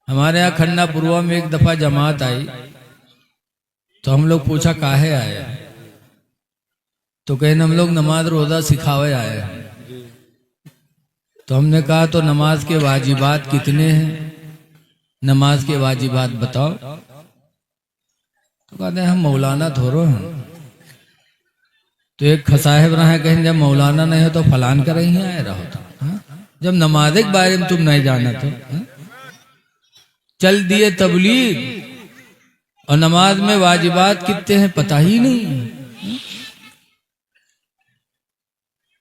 हमारे यहाँ खन्ना पूर्वा में एक दफा जमात आई, तो हम लोग पूछा काहे आए, तो कहे हम लोग नमाज रोजा सिखावे आए हैं। तो हमने कहा तो नमाज के वाजिबात कितने हैं, नमाज के वाजिबात बताओ। तो कहते हैं हम मौलाना थोड़ो हैं। तो एक खसाहिब रहा कहें जब मौलाना नहीं हो तो फलान कर ही आए रहो तो, जब नमाज के बारे में तुम नहीं जाना तो चल दिए तबलीग और नमाज में वाजिबात कितने हैं पता ही नहीं।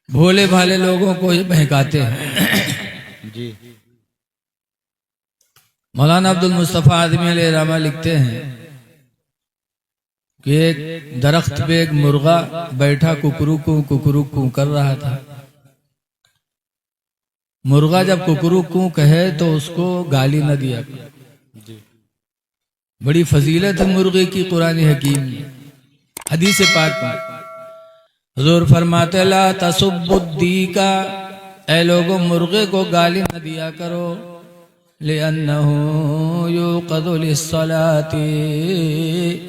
भोले भाले लोगों को ये बहकाते हैं जी। मौलाना अब्दुल मुस्तफा आदमी अलैहिर्रहमा लिखते हैं कि एक दरख्त पे एक मुर्गा बैठा कुकरू कू कर रहा था। मुर्गा जब कुकरू कू कहे तो उसको गाली न दिया। बड़ी फजीलत है मुर्गे की कुरान हकीम में, हदीस पाक में हुजूर फरमाते ला तसुब्बुद्दी का, ऐ लोगों मुर्गे को गाली न दिया करो, लिअन्नहु युक़ज़ु लिस्सलाती,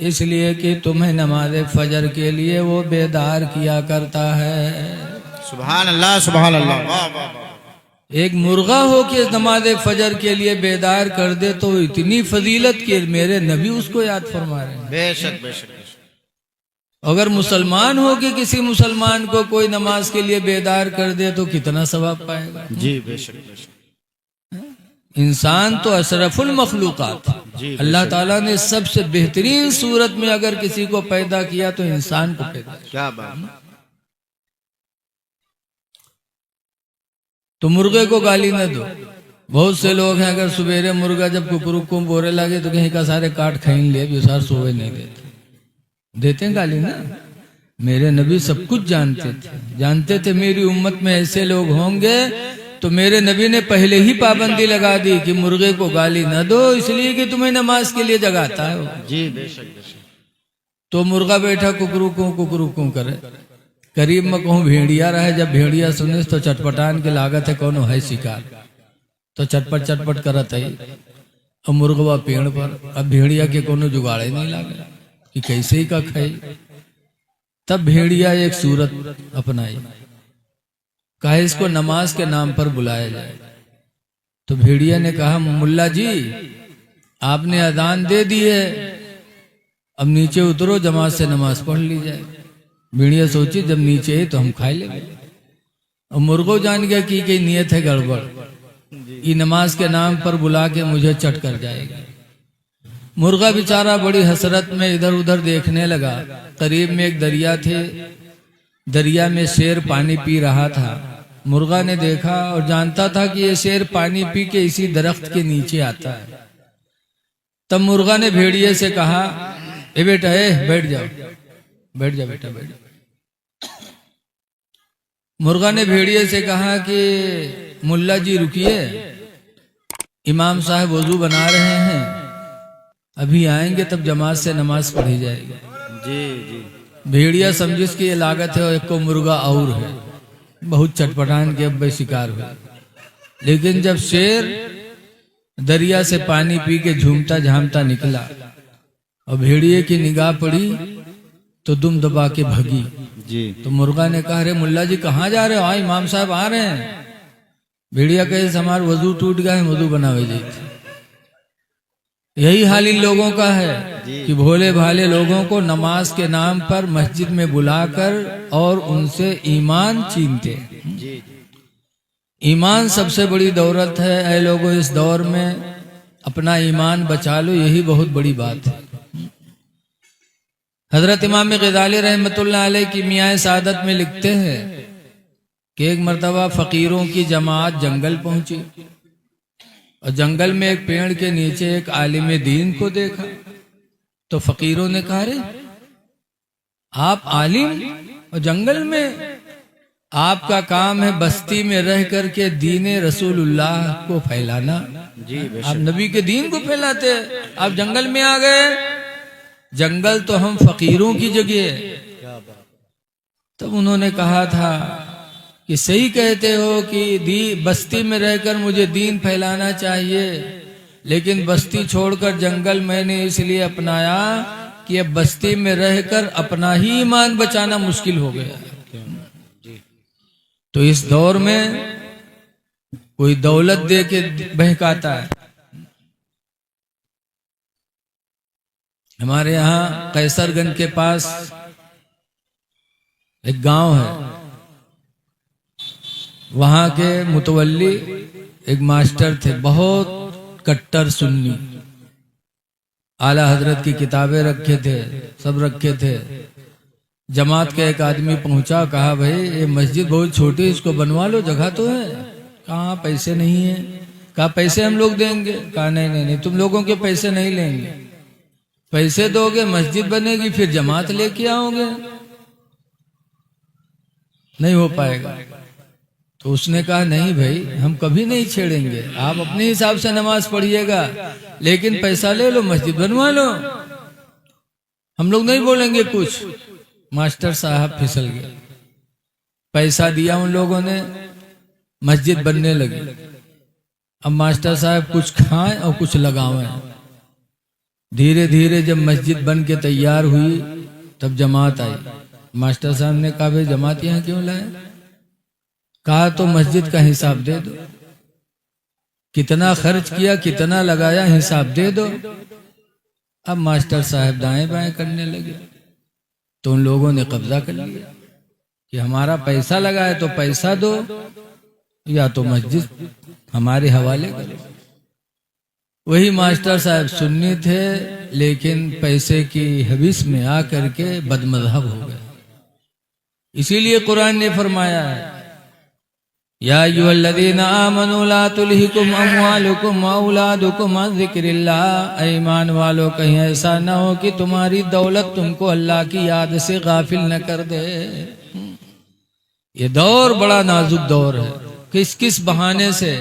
इसलिए कि तुम्हें नमाज फजर के लिए वो बेदार किया करता है। सुभान अल्लाह सुभान अल्लाह, वाह वाह। एक मुर्गा हो के नमाज फजर के लिए बेदार कर दे तो इतनी फजीलत के मेरे नबी उसको याद फरमा रहे हैं। बेशक बेशक। अगर मुसलमान हो कि किसी मुसलमान को कोई नमाज के लिए बेदार कर दे तो कितना सवाब पाएगा जी। बेशक बेशक। इंसान तो अशरफुल मखलूकात, अल्लाह ताला ने सबसे बेहतरीन सूरत में अगर किसी को पैदा किया तो इंसान को पैदा किया। क्या बात। तो मुर्गे को गाली न दो। बहुत से लोग हैं अगर सवेरे मुर्गा जब कुकरू बोरे लगे तो कहीं का सारे काट खाइन ले भी सार सोए नहीं देते हैं गाली ना। मेरे नबी सब कुछ जानते थे मेरी उम्मत में ऐसे लोग होंगे, तो मेरे नबी ने पहले ही पाबंदी लगा दी कि मुर्गे को गाली न दो, इसलिए कि तुम्हें नमाज के लिए जगाता है वो जी। बेशक बेशक। तो मुर्गा बैठा कुकरू कू करे। करीब में कहूँ भेड़िया रहे, जब भेड़िया सुने तो चटपटान के लागत है कौन है शिकार, तो चटपट करत है और मुर्गवा पेड़ पर। अब भेड़िया के कोनो जुगाड़े नहीं लागे कि कैसे ही का खाई। तब भेड़िया एक सूरत अपनाई, कहा इसको नमाज के नाम पर बुलाया जाए। तो भेड़िया ने कहा मुल्ला जी आपने अजान दे दी है, अब नीचे उतरो जमात से नमाज पढ़ ली जाए। भेड़िया सोची जब नीचे है तो हम खाए लेंगे। और मुर्गो जान गया कि नियत है गड़बड़, ये नमाज के नाम पर बुला के मुझे चट कर जाएगा। मुर्गा बेचारा बड़ी हसरत में इधर उधर देखने लगा। करीब में एक दरिया थे, दरिया में शेर पानी पी रहा था। मुर्गा ने देखा और जानता था कि ये शेर पानी पी के इसी दरख्त के नीचे आता है। तब मुर्गा ने भेड़िए से कहा ए बेटा बैठ जाओ बेटा बैठ जाओ। मुर्गा ने भेड़िए से कहा कि मुल्ला जी रुकिए, इमाम साहब वजू बना रहे हैं, अभी आएंगे तब जमात से नमाज पढ़ी जाएगी। जी जी। भेड़िया समझिस की ये लागत है और एक को मुर्गा और है, बहुत चटपटान के अब शिकार हुआ। लेकिन जब शेर दरिया से पानी पी के झूमता झामता निकला और भेड़िए की निगाह पड़ी तो दुम दबा के भगी जी। तो मुर्गा ने कहा अरे मुल्ला जी कहाँ जा रहे हो, हाँ इमाम साहब आ रहे हैं। भेड़िया कहे हमारा वजू टूट गया है, वजू बनावे जी। यही हाल इन लोगों का है कि भोले भाले लोगों को नमाज के नाम पर मस्जिद में बुलाकर और उनसे ईमान छीनते। ईमान सबसे बड़ी दौलत है। ऐ लोगों इस दौर में अपना ईमान बचा लो, यही बहुत बड़ी बात है। हजरत इमाम गजाली रहमतुल्लाह अलैह की मियाँ सादत में लिखते हैं कि एक मर्तबा फकीरों की जमात जंगल पहुंची और जंगल में एक पेड़ के नीचे एक आलिम दीन को देखा। तो फकीरों ने कहा रे आप आलिम और जंगल में, आपका काम है बस्ती में रह करके दीन रसूलुल्लाह को फैलाना। आप नबी के दीन को फैलाते, आप जंगल में आ गए। जंगल तो हम फकीरों की जगह है। तब उन्होंने कहा था कि सही कहते हो कि बस्ती में रहकर मुझे दीन फैलाना चाहिए, लेकिन बस्ती छोड़कर जंगल मैंने इसलिए अपनाया कि अब बस्ती में रहकर अपना ही ईमान बचाना मुश्किल हो गया। तो इस दौर में कोई दौलत दे के बहकाता है। हमारे यहाँ कैसरगंज के पास एक गांव है, वहां के मुतवल्ली एक मास्टर थे, बहुत कट्टर सुन्नी, आला हजरत की किताबें रखे थे, सब रखे थे। जमात का एक आदमी पहुंचा, कहा भाई ये मस्जिद बहुत छोटी, इसको बनवा लो, जगह तो है। कहा पैसे नहीं है। कहा पैसे हम लोग देंगे। कहा नहीं नहीं नहीं, तुम लोगों के पैसे नहीं लेंगे, पैसे दोगे मस्जिद बनेगी, फिर जमात लेके आओगे, नहीं हो पाएगा। तो उसने कहा नहीं भाई, हम कभी नहीं छेड़ेंगे, आप अपने हिसाब से नमाज पढ़िएगा, लेकिन पैसा ले लो, मस्जिद बनवा लो, हम लोग नहीं बोलेंगे कुछ। मास्टर साहब फिसल गए। पैसा दिया उन लोगों ने, मस्जिद बनने लगी। अब मास्टर साहब कुछ खाएं और कुछ लगावें। धीरे धीरे जब मस्जिद बन के तैयार हुई, तब जमात आई। मास्टर साहब ने कहा भाई जमात यहाँ क्यों लाए? कहा तो मस्जिद का हिसाब दे दो, कितना खर्च किया, कितना लगाया, हिसाब दे दो। अब मास्टर साहब दाएं बाएं करने लगे, तो उन लोगों ने कब्जा कर लिया कि हमारा पैसा लगा है तो पैसा दो, या तो मस्जिद हमारे हवाले करो। वही मास्टर साहब सुन्नी थे, लेकिन पैसे की हवीस में आकर के बदमज़हब हो गए। इसीलिए कुरान ने फरमाया है, या अय्युहल्लज़ीना आमनू ला तुल्हिकुम अम्वालुकुम व औलादुकुम अन ज़िक्रिल्लाह। ईमान वालों, कहीं ऐसा न हो कि तुम्हारी दौलत तुमको अल्लाह की याद से गाफिल न कर दे। ये दौर बड़ा नाजुक दौर है, किस किस बहाने से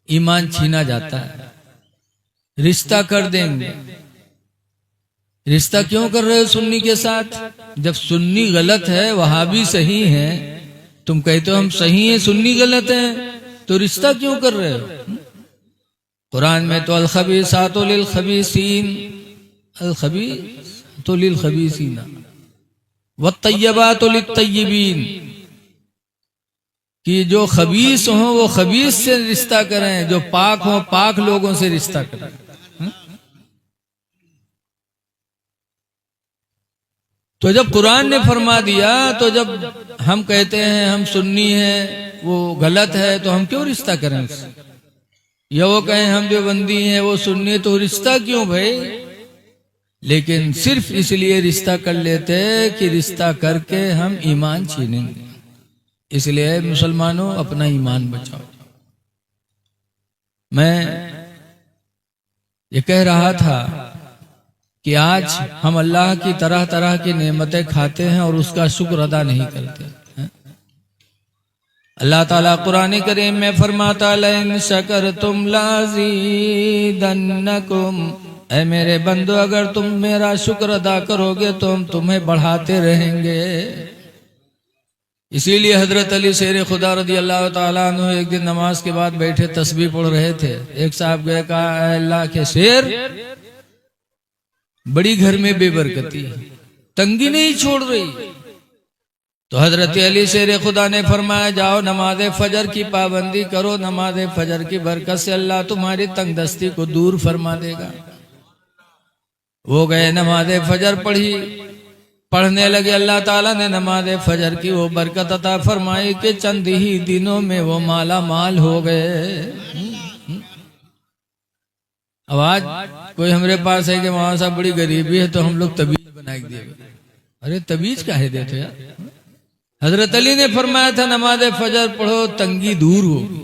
ईमान छीना जाता है। रिश्ता कर देंगे, रिश्ता क्यों कर रहे हो सुन्नी के साथ? जब सुन्नी गलत है, वहाबी सही है, तुम कहते हो हम सही हैं, सुन्नी गलत है, तो रिश्ता क्यों कर रहे हो? कुरान में तो अल-खबीसातु लिल-खबीसीन, अल-खबीसातु लिल-खबीसीन वत-तय्यबातु लित-तय्यबीन, कि जो खबीस हो वो खबीस से रिश्ता करें, जो पाक हो पाक लोगों से रिश्ता करें। तो जब कुरान ने फरमा दिया, तो जब हम कहते हैं हम सुन्नी हैं, वो गलत है, तो हम क्यों रिश्ता करें उससे? या वो कहें हम देवबंदी हैं, वो सुन्नी है, तो रिश्ता क्यों भाई? लेकिन सिर्फ इसलिए रिश्ता कर लेते कि रिश्ता करके हम ईमान छीनेंगे। इसलिए मुसलमानों, अपना ईमान बचाओ। मैं ये कह रहा था कि आज हम अल्लाह की तरह तरह की नेमतें खाते हैं और उसका शुक्र अदा नहीं करते हैं। अल्लाह ताला कुरान करीम में फरमाता, लइन शकरतुम लाज़ीदन्नकुम, ऐ मेरे बंदो अगर तुम मेरा शुक्र अदा करोगे तो हम तुम्हें बढ़ाते रहेंगे। इसीलिए हजरत अली शेर खुदा रदी अल्लाह ताला अन्हु एक दिन नमाज के बाद बैठे तस्बीह पढ़ रहे थे। एक साहब गए, कहा अल्लाह के शेर, बड़ी घर में बेबरकती, तंगी नहीं छोड़ रही। तो हजरत अली शेर खुदा ने फरमाया, जाओ नमाज फजर की पाबंदी करो, नमाज फजर की बरकत से अल्लाह तुम्हारी तंगदस्ती को दूर फरमा देगा। वो गए, नमाज फजर पढ़ी, पढ़ने लगे। अल्लाह ताला ने नमाज फजर की वो बरकत अता फरमाई कि चंद ही दिनों में वो माला माल हो गए। अब आज कोई हमारे पास है कि वहां साहब बड़ी गरीबी है, तो हम लोग तबीज बना के दिए। अरे तबीज काहे देते यार? हजरत अली ने फरमाया था नमाज फजर पढ़ो, तंगी दूर होगी।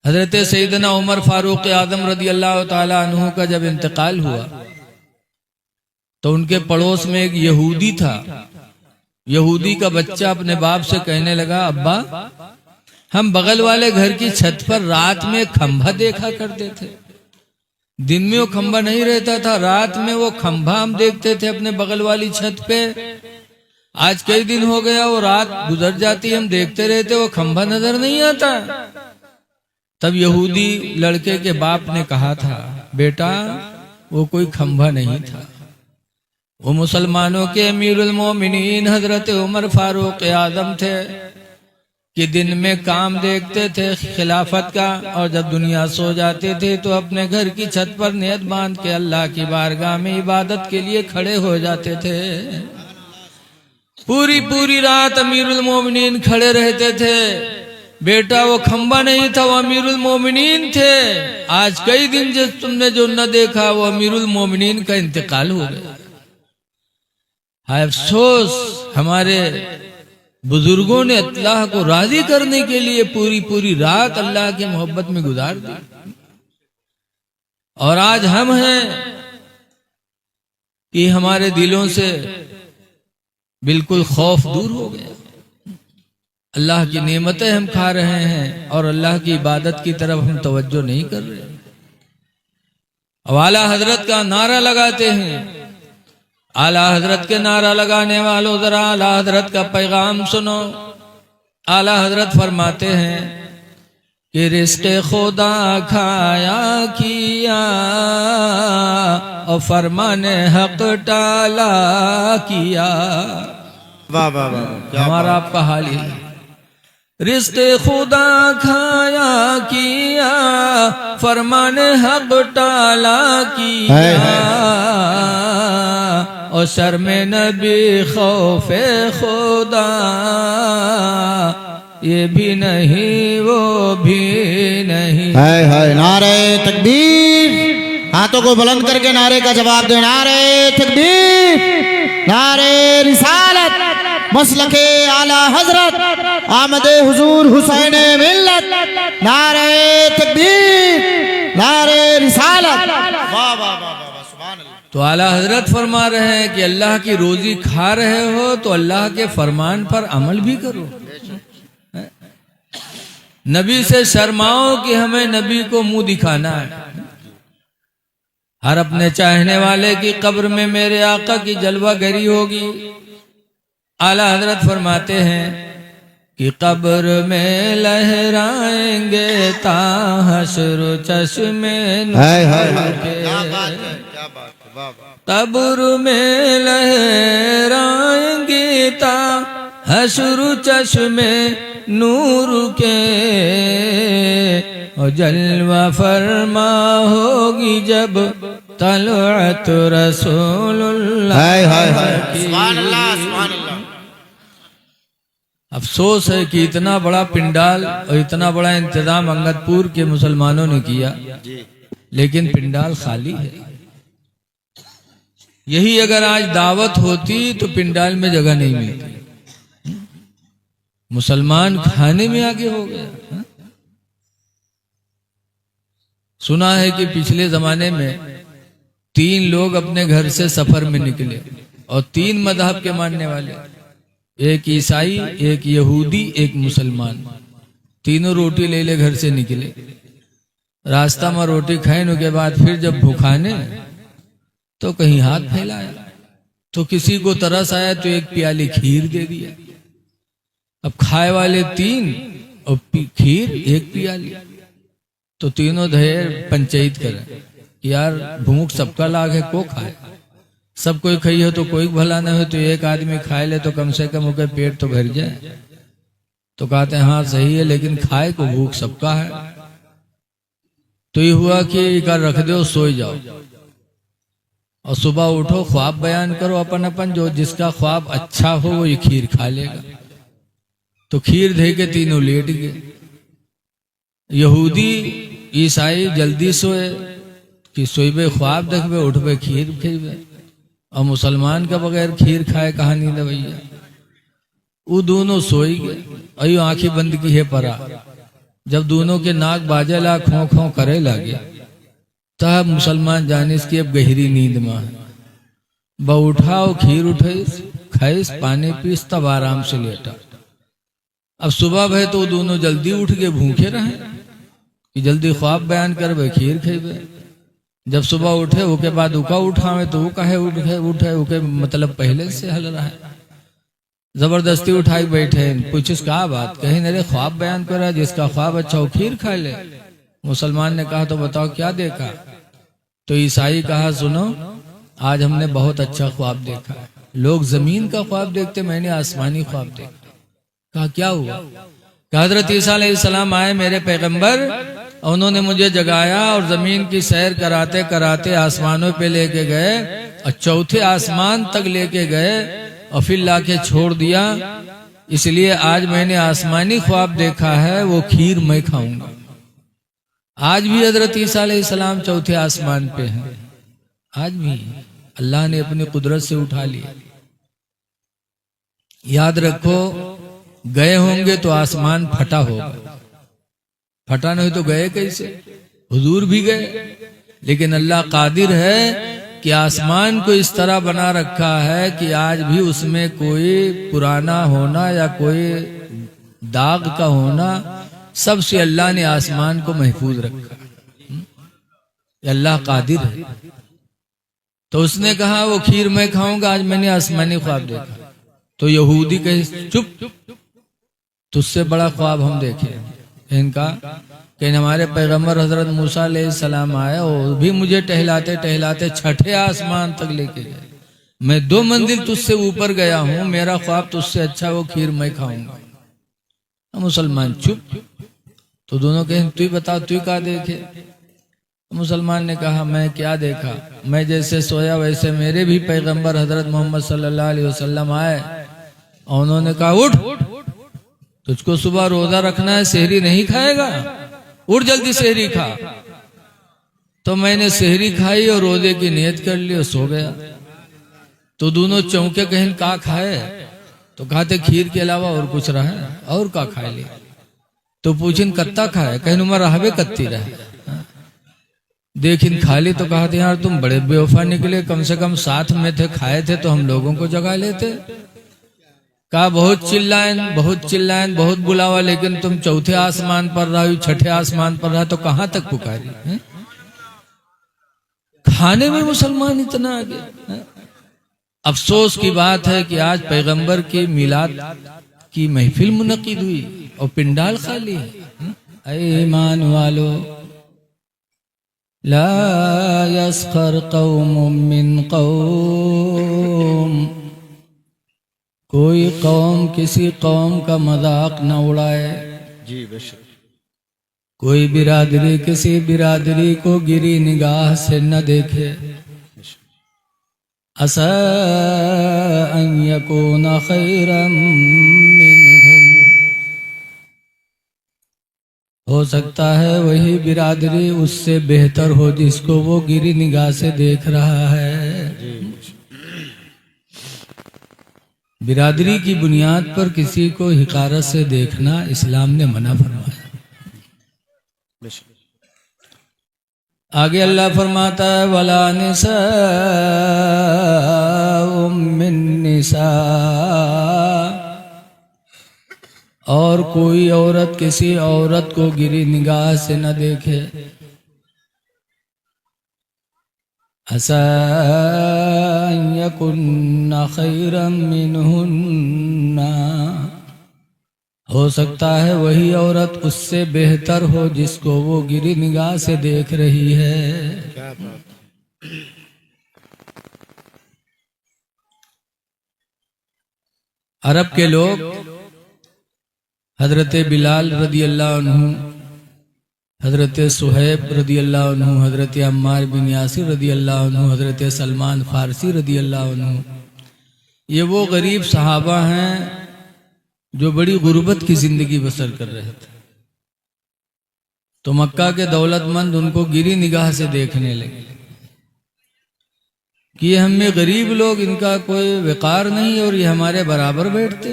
हजरत सैयदना उमर फारूक आजम रदी अल्लाह ताला अन्हु का जब इंतकाल हुआ, तो उनके पड़ोस में एक यहूदी था। यहूदी का बच्चा अपने बाप से कहने लगा, अब्बा हम बगल वाले घर की छत पर रात में खंभा देखा करते थे। दिन में वो खंभा नहीं रहता था, रात में वो खंभा हम देखते थे अपने बगल वाली छत पे। आज कई दिन हो गया, वो रात गुजर जाती, हम देखते रहते, वो खंभा नजर नहीं आता। तब यहूदी लड़के के बाप ने कहा था, बेटा वो कोई खंभा नहीं था, वो मुसलमानों के अमीरुल मोमिनीन हजरत उमर फारूक आजम थे कि दिन में काम देखते थे खिलाफत का, और जब दुनिया सो जाते थे तो अपने घर की छत पर नियत बांध के अल्लाह की बारगाह में इबादत के लिए खड़े हो जाते थे। पूरी पूरी रात अमीरुल मोमिनीन खड़े रहते थे। बेटा वो खंबा नहीं था, वो अमीरुल मोमिनीन थे। आज कई दिन जब तुमने जो न देखा वो अमीरुल मोमिनीन का इंतकाल हो गया। हाय अफसोस, हमारे बुजुर्गों ने अल्लाह को राजी करने के लिए पूरी पूरी रात अल्लाह की मोहब्बत में गुजार दी, और आज हम हैं कि हमारे दिलों से बिल्कुल खौफ दूर हो गया। अल्लाह की नेमतें हम खा रहे हैं और अल्लाह की इबादत की तरफ हम तवज्जो नहीं कर रहे। अब आला हजरत का नारा लगाते हैं। आला हजरत के नारा लगाने वालों जरा आला हजरत का पैगाम सुनो। आला हजरत फरमाते हैं कि रिश्ते खुदा खाया किया और फरमाने हक टाला किया। वाह वाह वाह, हमारा आपका हाल ही है। रिश्ते खुदा खाया किया फरमाने हक टाला किया, और शर्म नबी खौफे खुदा ये भी नहीं वो भी नहीं। है नारे तकबीर, हाथों को बुलंद करके नारे का जवाब दे। नारे तकबीर, नारे रिसालत, मसलके आला हजरत आमदे हुजूर हुसैन मिल्लत। नारे तकबीर, नारे रिसालत। वाह वाह वाह वाह, सुभान अल्लाह। तो आला हजरत फरमा रहे हैं कि अल्लाह की रोजी खा रहे हो तो अल्लाह के फरमान पर अमल भी करो। नबी से शर्माओ कि हमें नबी को मुंह दिखाना है। हर अपने चाहने वाले की कब्र में मेरे आका की जलवागरी होगी। आला हजरत फरमाते हैं कि कब्र में लहराएंगे ताहशर चश्मे नूर के, कब्र में लहराएंगे ताहशर चश्मे नूर के, और जलवा फरमा होगी जब तलअत रसूलुल्लाह की। सुभान अल्लाह, सुभान अल्लाह। अफसोस है कि इतना बड़ा पिंडाल और इतना बड़ा इंतजाम अंगदपुर के मुसलमानों ने किया, लेकिन पिंडाल खाली है। यही अगर आज दावत होती तो पिंडाल में जगह नहीं मिलती। मुसलमान खाने में आगे हो गया। सुना है कि पिछले जमाने में 3 लोग अपने घर से सफर में निकले, और 3 मजहब के मानने वाले, एक ईसाई, एक यहूदी, एक मुसलमान। तीनों रोटी ले ले घर से निकले। रास्ता में रोटी खाने के बाद फिर जब भूखाने तो कहीं हाथ फैलाया, तो किसी को तरस आया तो एक प्याली खीर दे दिया। अब खाए वाले 3 और खीर 1 प्याली, तो तीनों ढेर पंचायत करें कि यार भूख सबका लाग है, को खाए। सब कोई खाई हो तो कोई भला न हो, तो एक आदमी खाए ले तो कम से कम होकर पेट तो भर जाए। तो कहते हैं हाँ सही है, लेकिन खाए को भूख सबका है। तो ये हुआ कि कर रख दो, सो जाओ, और सुबह उठो, ख्वाब बयान करो अपन अपन, जो जिसका ख्वाब अच्छा हो वो ये खीर खा लेगा। तो खीर दे के तीनों लेट गए। यहूदी ईसाई जल्दी सोए कि सोइबे ख्वाब देखबे, उठबे खीर खेबे, और मुसलमान का बगैर खीर खाए कहाँ नींद भैया। वो दोनों सोई गए, अयो आंखें बंद की है परा। जब दोनों के नाक बाजे ला, खो खो करे लगे, तब मुसलमान जानिस की अब गहरी नींद में ब उठाओ, खीर उठाइस, खाइस, पानी पीस, तब आराम से लेटा। अब सुबह भय तो दोनों जल्दी उठ के भूखे रहे कि जल्दी ख्वाब बयान करबे, खीर खेबे। जब सुबह उठे उसके बाद उका उठावे तो वो कहे उठे उके मतलब पहले से हल रहा है। जबरदस्ती उठाई बैठे, पूछिस क्या बात, कहीं नरे ख्वाब बयान करा, जिसका ख्वाब अच्छा हो खीर खा ले। मुसलमान ने कहा तो बताओ क्या देखा? तो ईसाई कहा सुनो, आज हमने बहुत अच्छा ख्वाब देखा है। लोग जमीन का ख्वाब देखते, मैंने आसमानी ख्वाब देखा। कहा क्या हुआ? कि हजरत ईसा अलैहिस्सलाम आए मेरे पैगंबर, उन्होंने मुझे जगाया और जमीन की सैर कराते कराते आसमानों पे लेके गए और चौथे आसमान तक लेके गए और फिर लाके छोड़ दिया। इसलिए आज मैंने आसमानी ख्वाब देखा है, वो खीर मैं खाऊंगा। आज भी हजरत ईसा अलैहिस्सलाम चौथे आसमान पे हैं। आज भी अल्लाह ने अपनी कुदरत से उठा लिया। याद रखो, गए होंगे तो आसमान फटा होगा, फटा नहीं तो गए कैसे? हुजूर भी गए, लेकिन अल्लाह कादिर है कि आसमान को इस तरह बना रखा है कि आज भी उसमें कोई पुराना होना या कोई दाग का होना, सबसे अल्लाह ने आसमान को महफूज रखा। अल्लाह कादिर है। तो उसने कहा वो खीर मैं खाऊंगा, आज मैंने आसमानी ख्वाब देखा। तो यहूदी कहे चुप, तुझसे बड़ा ख्वाब हम देखे। इनका कि हमारे पैगंबर हजरत मूसा अलैहिस्सलाम आए और भी मुझे टहलाते टहलाते छठे आसमान तक लेके गए। मैं 2 मंजिल तुझसे ऊपर गया हूं, मेरा ख्वाब तुझसे अच्छा, वो खीर मैं खाऊंगा। मुसलमान चुप। तो दोनों कहे तू बता, तू क्या देखे? मुसलमान ने कहा मैं क्या देखा, मैं जैसे सोया वैसे मेरे भी पैगंबर हजरत मोहम्मद सल्लल्लाहु अलैहि वसल्लम आए और उन्होंने कहा उठ, तुझको सुबह रोजा रखना है, सहरी नहीं खाएगा, उठ जल्दी सहरी खा। तो मैंने सहरी खाई और रोजे की नियत कर ली और सो गया। तो दोनों चौंके, कहीं का खाए? तो कहते खीर के अलावा और कुछ रहे? और का खाए लिया? तो पूछिन कत्ता खाए? कहीं उमर रहबे कत्ती रहे। देखिन खाली तो कहा थे यार तुम बड़े बेवफा निकले, कम से कम साथ में थे, खाए थे तो हम लोगों को जगा लेते। कहा बहुत चिल्लाएं, बहुत चिल्लाएं, बहुत बुलावा, लेकिन तुम चौथे आसमान पर रहो, छठे आसमान पर रहो, तो कहां तक पुकारी है? खाने में मुसलमान इतना आगे। अफसोस की बात है कि आज पैगंबर की मिलाद की महफिल मुनक्किद हुई और पिंडाल खाली है। ऐ ईमान वालो, ला यस्खर कौम मिन कौम, कोई कौम किसी कौम का मजाक न उड़ाए। जी बेशक। कोई बिरादरी किसी बिरादरी को गिरी निगाह से न देखे। असा अन यकून खैरम मिनहुम, हो सकता है वही बिरादरी उससे बेहतर हो जिसको वो गिरी निगाह से देख रहा है। बिरादरी की बुनियाद पर किसी को हिकारत से देखना इस्लाम ने मना फरमाया। आगे अल्लाह फरमाता है वला निसा मिन निसा, और कोई औरत किसी औरत को गिरी निगाह से न देखे। असा यकुन्ना खैरम मिनहुन्ना, हो सकता है वही औरत उससे बेहतर हो जिसको वो गिरी निगाह से देख रही है। क्या बात। अरब के लोग हजरत बिलाल रदी अल्लाह अन्हु, हजरत सुहैब रदी अल्लाह अन्हु, हजरत अम्मार बिन यासिर रदी अल्लाह अन्हु, हजरत सलमान फारसी रदी अल्लाह अन्हु, ये वो गरीब सहाबा हैं जो बड़ी गुर्बत की जिंदगी बसर कर रहे थे। तो मक्का के दौलतमंद उनको गिरी निगाह से देखने लगे कि ये हमें गरीब लोग, इनका कोई वकार नहीं और ये हमारे बराबर बैठते।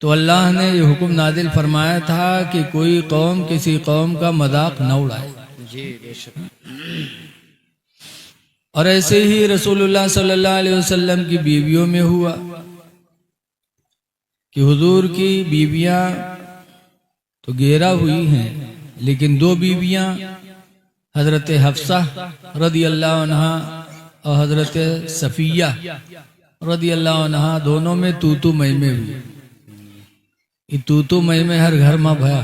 तो अल्लाह ने ये हुक्म नाजिल फरमाया था कि कोई कौम किसी कौम का मजाक न उड़ाए। जी बेशक। और ऐसे ही रसूलुल्लाह सल्लल्लाहु अलैहि वसल्लम की बीवियों में हुआ कि हुजूर की बीवियां तो 11 हुई हैं, लेकिन 2 बीवियां हजरत हफ्सा रदी अल्लाह अन्हा और हजरत सफिया रदी अल्लाह अन्हा, दोनों में तूतू मई में हुई। ये तूतू मई में हर घर में भया।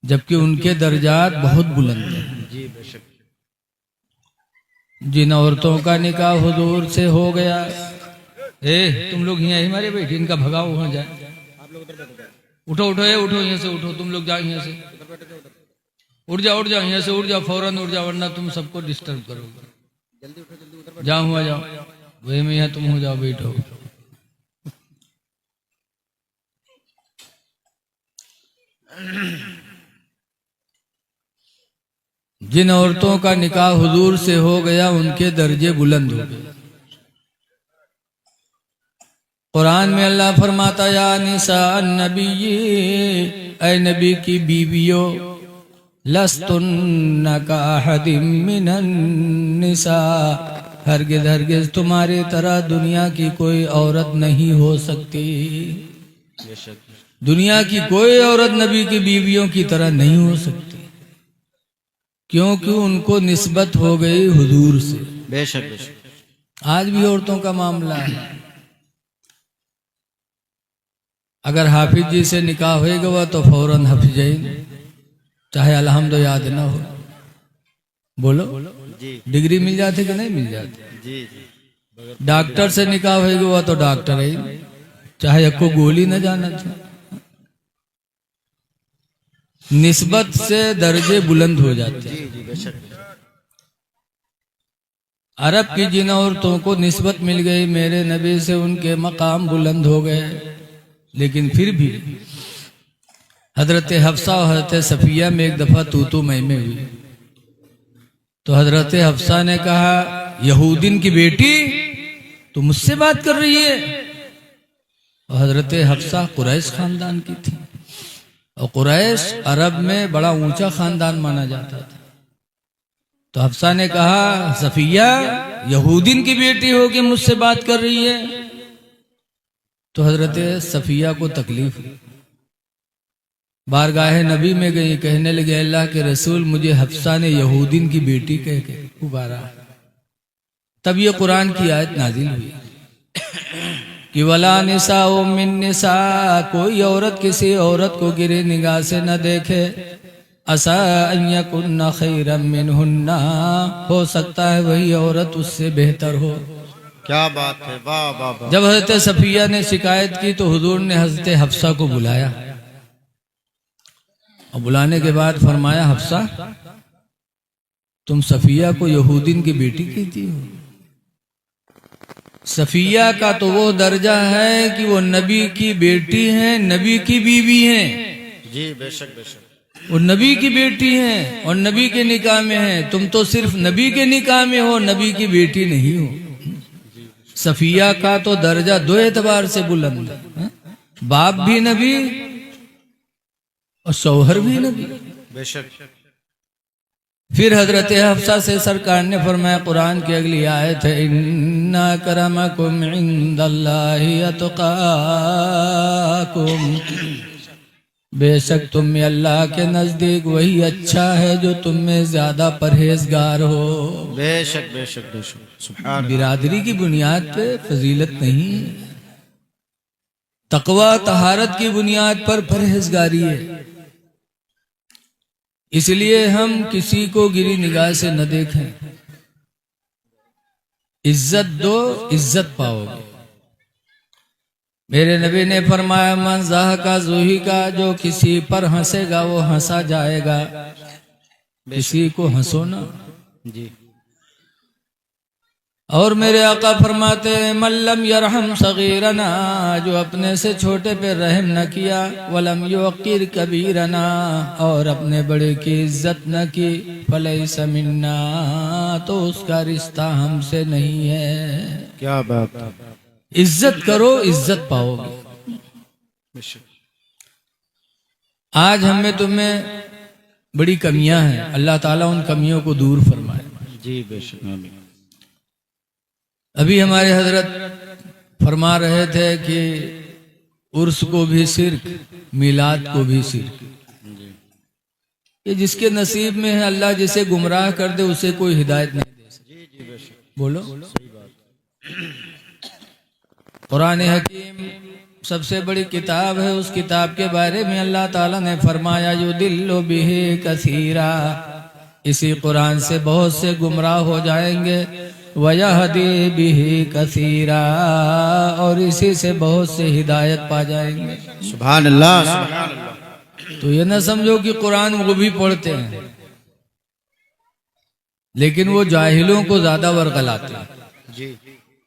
जबकि उनके दर्जात बहुत बुलंद हैं। जी बेशक। जिन औरतों का निकाह हुजूर से हो गया, तुम लोग यहाँ हमारे बैठे, इनका भगाओ वहां जाए। उठो उठो उठो, यहाँ से उठो, तुम लोग जाओ यहाँ से, उठ जाओ यहाँ से, उठ जाओ, फौरन उठ जाओ, वरना तुम सबको डिस्टर्ब करोगे। जल्दी उठो, जल्दी उधर जाओ हुआ जाओ, वही में यहाँ तुम हो जाओ, बैठो। जिन औरतों का निकाह हुजूर से हो गया उनके दर्जे बुलंद हो गए। कुरान में अल्लाह फरमाता, या निसा नबी, ऐ नबी की बीवियों, लस्तुन्ना का अहदिम मिनन निसा, हरगिज हरगिज तुम्हारी तरह दुनिया की कोई औरत नहीं हो सकती। दुनिया की कोई औरत नबी की बीवियों की तरह नहीं हो सकती, क्योंकि उनको निस्बत हो गई हुजूर से। बेशक बेशक। आज भी औरतों का मामला है, अगर हाफिज जी से निकाह होगा तो फौरन हाफिजैन, चाहे अल्हम्दुलिल्लाह याद ना हो, बोलो जी। डिग्री मिल जाती कि नहीं मिल जाती? जी जी। डॉक्टर से निकाह होगा तो डॉक्टर है, चाहे आपको गोली न जाना था। निस्बत से दर्जे बुलंद हो जाते हैं। जी जी बेशक। अरब की जिन औरतों को निस्बत मिल गई मेरे नबी से, उनके मकाम बुलंद हो गए, लेकिन फिर भी हजरत हफ्सा और हजरत सफिया में एक दफा तू मैं में हुई, तो हजरत हफ्सा ने कहा, यहूदीन की बेटी तू मुझसे बात कर रही है? और हजरत हफ्सा कुरैश खानदान की थी, और कुरैश अरब में बड़ा ऊंचा खानदान माना जाता था। तो हफ्सा ने कहा, सफिया यहूदीन की बेटी हो के मुझसे बात कर रही है? तो हजरत सफिया को तकलीफ हुई, बारगाह नबी में गई, कहने लगे, अल्लाह के रसूल, मुझे हफ्सा ने यहूदीन की बेटी कह के पुकारा। तब ये कुरान की आयत नाजिल हुई कि वला निसा मिन निसा, कोई औरत किसी औरत को गिरे निगाह से न देखे, असा अन यकुन्ना खैरम मिनहुन्ना, हो सकता है वही औरत उससे बेहतर हो। क्या बात है, वाह वाह वाह। जब हजरत सफिया ने शिकायत की तो हुजूर ने हजरत हफ्सा को बुलाया, और बुलाने के बाद फरमाया, हफ्सा तुम सफिया को यहूदीन की बेटी कहती हो? सफिया का तो वो दर्जा है कि वो नबी की बेटी हैं, नबी की बीवी हैं। जी बेशक बेशक। वो नबी की बेटी हैं और नबी के निकाह में हैं, तुम तो सिर्फ नबी के निकाह में हो, नबी की बेटी नहीं हो। सफिया का तो दर्जा दो एतबार से बुलंद है, बाप भी नबी और शौहर भी नबी। बेशक। फिर हजरत हफ्सा से सरकार ने फरमाया, कुरान की अगली आयत है, इन्ना करमकुम इंदल्लाहि अतकाकुम, बेशक तुम में अल्लाह के नजदीक वही अच्छा है जो तुम में ज्यादा परहेजगार हो। बेशक बेशक बेशक। सुभान। बिरादरी की बुनियाद पे फजीलत नहीं, तकवा तहारत की बुनियाद पर परहेजगारी है। इसलिए हम किसी को गिरी निगाह से न देखें, इज्जत दो, इज्जत पाओगे। मेरे नबी ने फरमाया, मन ज़ाह का जूही का, जो किसी पर हंसेगा वो हंसा जाएगा, किसी को हंसो ना। जी। और मेरे आका फरमाते हैं, मल्लम यरहम सगीरना, जो अपने से छोटे पे रहम न किया, वलम युक़िर कबीरना, और अपने बड़े की इज्जत न की, फलैसा मिन्ना, तो उसका रिश्ता हमसे नहीं है। क्या बात है। इज्जत करो, इज्जत पाओगे। आज हमें तुम्हें बड़ी कमियां हैं, अल्लाह ताला उन कमियों को दूर फरमाए। जी बेशक। आमीन। अभी हमारे हजरत फरमा रहे थे कि उर्स को भी शिर्क, मिलाद को भी शिर्क। ये जिसके नसीब में है, अल्लाह जिसे गुमराह कर दे उसे कोई हिदायत नहीं दे सकता। बोलो। कुरान हकीम सबसे बड़ी किताब है। उस किताब के बारे में अल्लाह ताला ने फरमाया युदिल्लु बिही कसीरा, इसी कुरान से बहुत से गुमराह हो जाएंगे। वयहदी बिही कसीरा, और इसी से बहुत से हिदायत पा जाएंगे। सुभान अल्लाह, सुभान अल्लाह। तो ये न समझो कि कुरान वो भी पढ़ते हैं, लेकिन वो जाहिलों को ज्यादा वर्गलाते हैं। जी